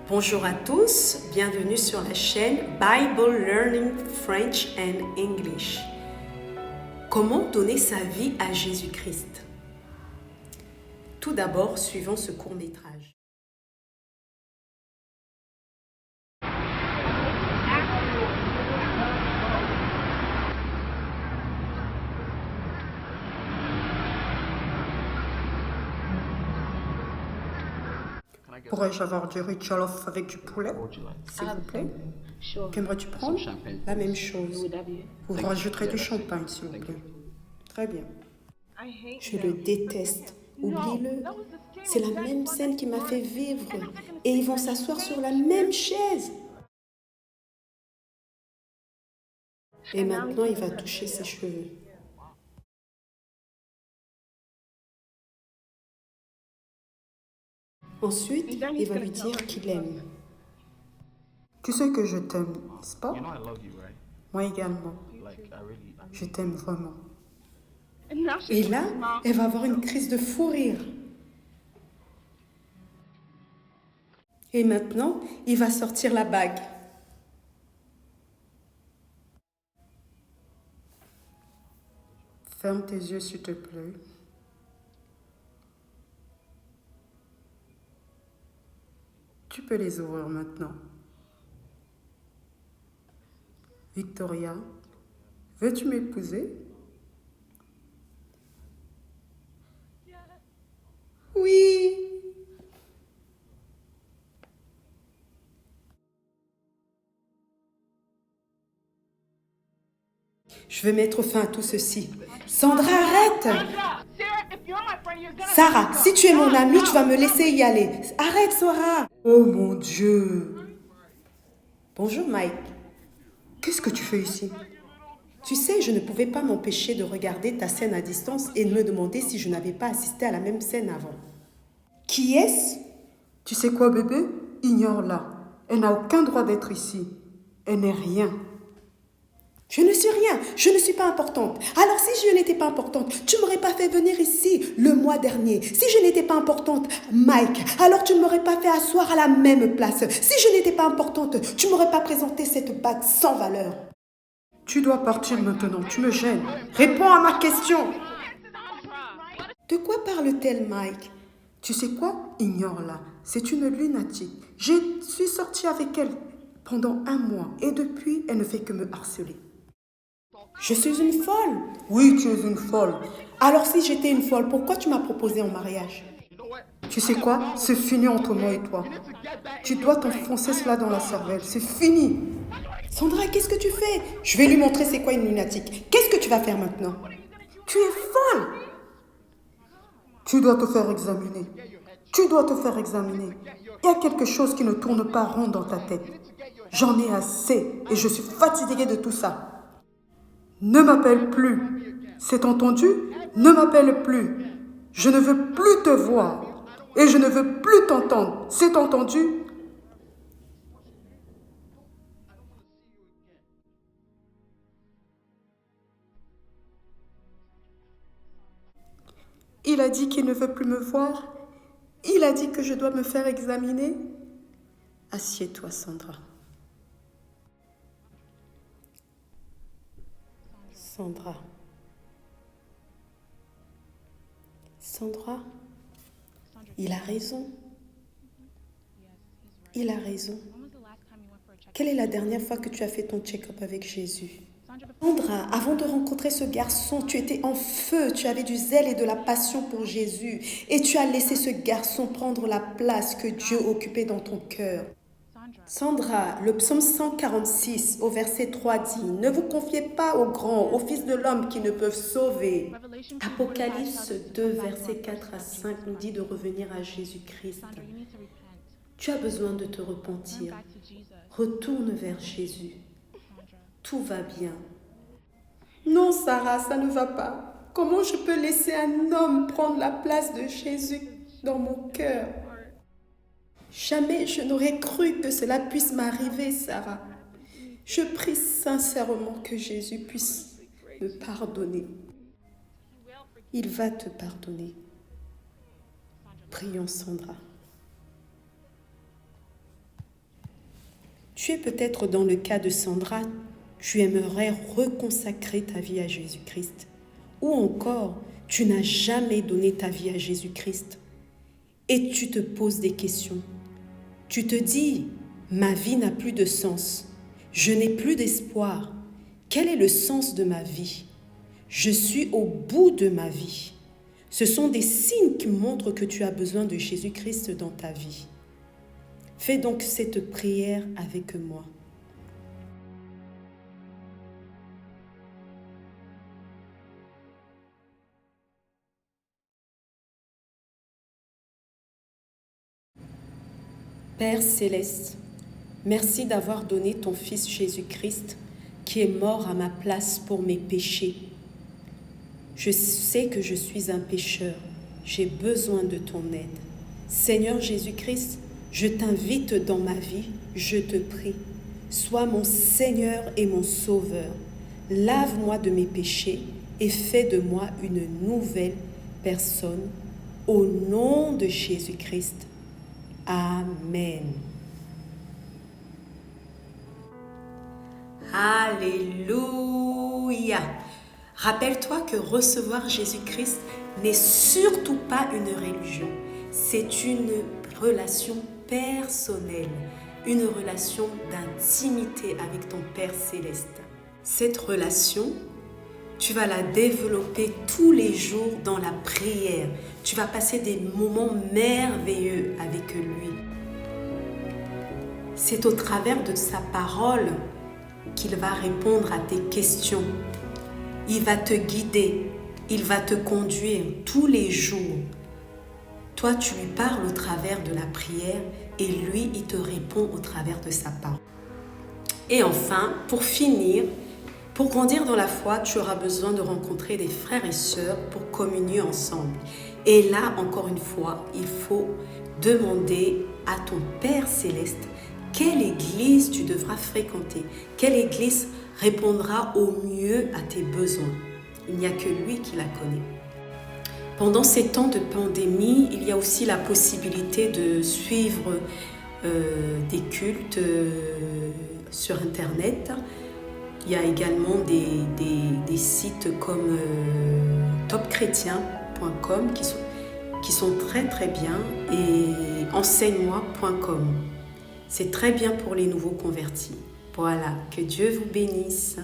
Bonjour à tous, bienvenue sur la chaîne Bible Learning French and English. Comment donner sa vie à Jésus-Christ? Tout d'abord, suivons ce court-métrage. Pourrais-je avoir du riz jollof avec du poulet, s'il vous plaît? Qu'aimerais-tu prendre? La même chose. Vous rajouterez du champagne, s'il vous plaît. Très bien. Je le déteste. Oublie-le. C'est la même scène qui m'a fait vivre. Et ils vont s'asseoir sur la même chaise. Et maintenant, il va toucher ses cheveux. Ensuite, il va lui dire qu'il l'aime. Tu sais que je t'aime, n'est-ce pas? You know I love you, right? Moi également. Like, I really... Je t'aime vraiment. Et là, elle va avoir une crise de fou rire. Et maintenant, il va sortir la bague. Ferme tes yeux, s'il te plaît. Tu peux les ouvrir maintenant. Victoria, veux-tu m'épouser? Oui. Je vais mettre fin à tout ceci. Sandra, arrête! Sarah, si tu es mon amie, tu vas me laisser y aller. Arrête, Sarah! Oh mon Dieu! Bonjour, Mike. Qu'est-ce que tu fais ici? Tu sais, je ne pouvais pas m'empêcher de regarder ta scène à distance et de me demander si je n'avais pas assisté à la même scène avant. Qui est-ce? Tu sais quoi, bébé? Ignore-la. Elle n'a aucun droit d'être ici. Elle n'est rien. Je ne suis rien, je ne suis pas importante. Alors si je n'étais pas importante, tu ne m'aurais pas fait venir ici le mois dernier. Si je n'étais pas importante, Mike, alors tu ne m'aurais pas fait asseoir à la même place. Si je n'étais pas importante, tu ne m'aurais pas présenté cette bague sans valeur. Tu dois partir maintenant, tu me gênes. Réponds à ma question. De quoi parle-t-elle, Mike? Tu sais quoi? Ignore-la. C'est une lunatique. Je suis sortie avec elle pendant 1 mois et depuis, elle ne fait que me harceler. Je suis une folle. Oui, tu es une folle. Alors si j'étais une folle, pourquoi tu m'as proposé en mariage? Tu sais quoi? C'est fini entre moi et toi. Tu dois t'enfoncer cela dans la cervelle. C'est fini. Sandra, qu'est-ce que tu fais? Je vais lui montrer c'est quoi une lunatique. Qu'est-ce que tu vas faire maintenant? Tu es folle. Tu dois te faire examiner. Tu dois te faire examiner. Il y a quelque chose qui ne tourne pas rond dans ta tête. J'en ai assez et je suis fatiguée de tout ça. Ne m'appelle plus. C'est entendu? Ne m'appelle plus. Je ne veux plus te voir et je ne veux plus t'entendre. C'est entendu? Il a dit qu'il ne veut plus me voir. Il a dit que je dois me faire examiner. Assieds-toi, Sandra. Sandra. Sandra, il a raison. Il a raison. Quelle est la dernière fois que tu as fait ton check-up avec Jésus? Sandra, avant de rencontrer ce garçon, tu étais en feu, tu avais du zèle et de la passion pour Jésus et tu as laissé ce garçon prendre la place que Dieu occupait dans ton cœur. Sandra, le psaume 146 au verset 3 dit « Ne vous confiez pas aux grands, aux fils de l'homme qui ne peuvent sauver. » Apocalypse 2, verset 4 à 5 nous dit de revenir à Jésus-Christ. Tu as besoin de te repentir. Retourne vers Jésus. Tout va bien. Non, Sarah, ça ne va pas. Comment je peux laisser un homme prendre la place de Jésus dans mon cœur? Jamais je n'aurais cru que cela puisse m'arriver, Sarah. Je prie sincèrement que Jésus puisse me pardonner. Il va te pardonner. Prions, Sandra. Tu es peut-être dans le cas de Sandra, tu aimerais reconsacrer ta vie à Jésus-Christ. Ou encore, tu n'as jamais donné ta vie à Jésus-Christ et tu te poses des questions. Tu te dis, ma vie n'a plus de sens, je n'ai plus d'espoir. Quel est le sens de ma vie? Je suis au bout de ma vie. Ce sont des signes qui montrent que tu as besoin de Jésus-Christ dans ta vie. Fais donc cette prière avec moi. Père céleste, merci d'avoir donné ton Fils Jésus-Christ qui est mort à ma place pour mes péchés. Je sais que je suis un pécheur, j'ai besoin de ton aide. Seigneur Jésus-Christ, je t'invite dans ma vie, je te prie. Sois mon Seigneur et mon Sauveur. Lave-moi de mes péchés et fais de moi une nouvelle personne. Au nom de Jésus-Christ. Amen. Alléluia. Rappelle-toi que recevoir Jésus-Christ n'est surtout pas une religion. C'est une relation personnelle, une relation d'intimité avec ton Père céleste. Cette relation, tu vas la développer tous les jours dans la prière. Tu vas passer des moments merveilleux avec lui. C'est au travers de sa parole qu'il va répondre à tes questions. Il va te guider, il va te conduire tous les jours. Toi, tu lui parles au travers de la prière et lui, il te répond au travers de sa parole. Et enfin, pour finir, pour grandir dans la foi, tu auras besoin de rencontrer des frères et sœurs pour communier ensemble. Et là, encore une fois, il faut demander à ton Père céleste quelle église tu devras fréquenter, quelle église répondra au mieux à tes besoins. Il n'y a que lui qui la connaît. Pendant ces temps de pandémie, il y a aussi la possibilité de suivre des cultes sur Internet. Il y a également des sites comme topchrétien.com qui sont très très bien et enseigne-moi.com. C'est très bien pour les nouveaux convertis. Voilà, que Dieu vous bénisse.